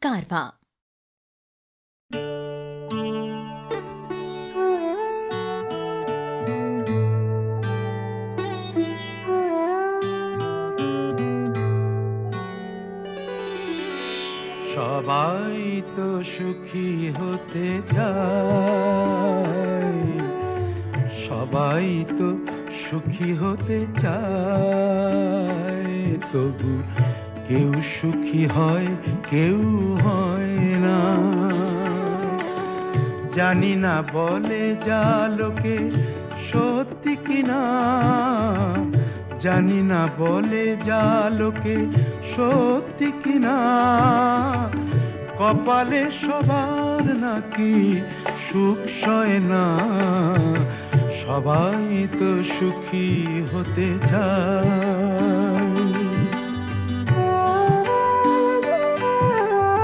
कारवां। সবাই তো সুখী হতে চায়, সবাই তো সুখী হতে চায়, তবু কেউ সুখী হয় কেউ হয় না। জানি না বলে যা লোকে সত্যি কিনা, জানি না বলে যা লোকে সত্যি কিনা, কপালে সবার নাকি সুখ সয় না। সবাই তো সুখী হতে চায়।